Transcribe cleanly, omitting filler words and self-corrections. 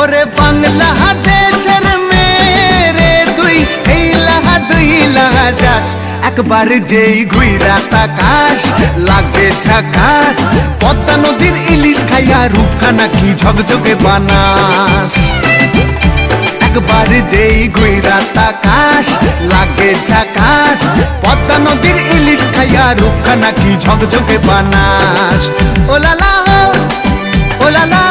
ওরে বাংলাদেশের মেরে তুই দুই যাস একবার যেই ঘুইরা তাকাস লাগে ঝাকাস পদ্মা নদীর ইলিশ খাইয়া রূপখানা কি ঝকঝকে বানাস একবার যেই ঘুইরা তাকাস লাগে ঝাকাস পদ্মা নদীর ইলিশ খাইয়া রূপখানা কি ঝকঝকে বানাস ও লালা